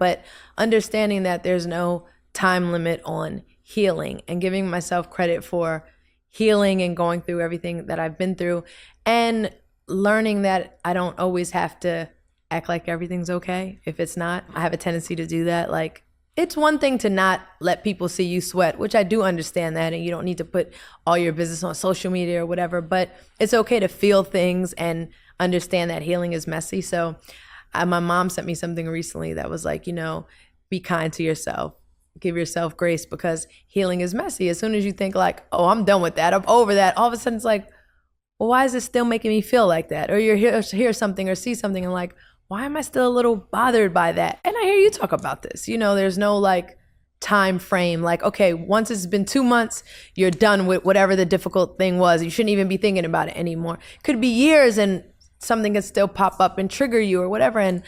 But understanding that there's no time limit on healing and giving myself credit for healing and going through everything that I've been through, and learning that I don't always have to act like everything's okay if it's not. I have a tendency to do that. Like, it's one thing to not let people see you sweat, which I do understand that, and you don't need to put all your business on social media or whatever, but it's okay to feel things and understand that healing is messy. So my mom sent me something recently that was like, be kind to yourself. Give yourself grace, because healing is messy. As soon as you think like, oh, I'm done with that, I'm over that, all of a sudden it's like, well, why is it still making me feel like that? Or you hear something or see something and like, why am I still a little bothered by that? And I hear you talk about this. There's no like time frame, like, okay, once it's been 2 months, you're done with whatever the difficult thing was. You shouldn't even be thinking about it anymore. Could be years and something can still pop up and trigger you or whatever. And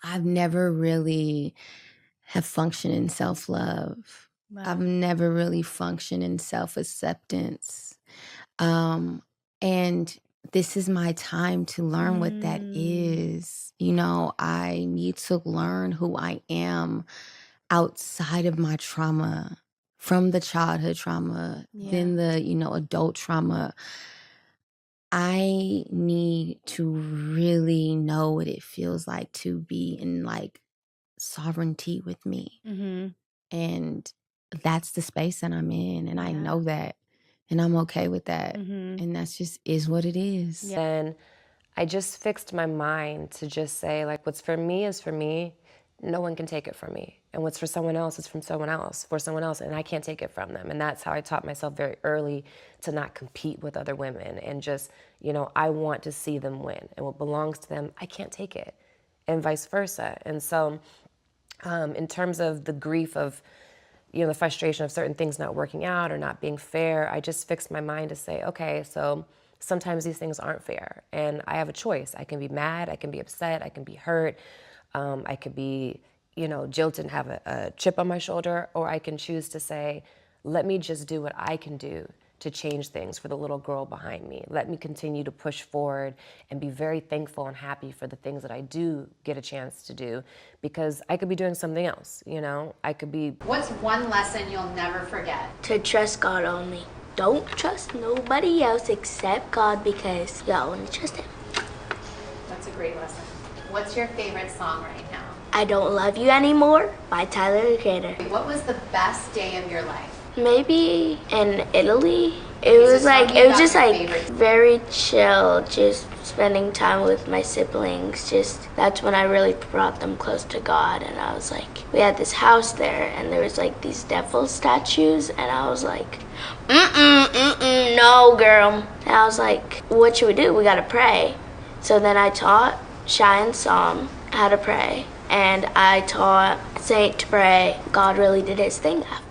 I've never really have functioned in self-love. Wow. I've never really functioned in self-acceptance. And this is my time to learn what that is. I need to learn who I am outside of my trauma, from the childhood trauma, then the, adult trauma. I need to really know what it feels like to be in like sovereignty with me. Mm-hmm. And that's the space that I'm in. And I know that. And I'm okay with that. Mm-hmm. And that's just is what it is. Yeah. And I just fixed my mind to just say, like, what's for me is for me. No one can take it from me. And what's for someone else is from someone else, for someone else, and I can't take it from them. And that's how I taught myself very early to not compete with other women and just, I want to see them win. And what belongs to them, I can't take it, and vice versa. And so in terms of the grief of, the frustration of certain things not working out or not being fair, I just fixed my mind to say, okay, so sometimes these things aren't fair, and I have a choice. I can be mad, I can be upset, I can be hurt, I could be, jilted and have a chip on my shoulder, or I can choose to say, let me just do what I can do to change things for the little girl behind me. Let me continue to push forward and be very thankful and happy for the things that I do get a chance to do, because I could be doing something else, I could be... What's one lesson you'll never forget? To trust God only. Don't trust nobody else except God, because you only trust Him. That's a great lesson. What's your favorite song right now? I Don't Love You Anymore by Tyler, the Creator. What was the best day of your life? Maybe in Italy. It was just very chill, just spending time with my siblings. That's when I really brought them close to God. And I was like, we had this house there, and there was like these devil statues, and I was like, no, girl. And I was like, what should we do? We gotta pray. So then I taught Shy and Psalm how to pray, and I taught Saint to pray. God really did his thing after.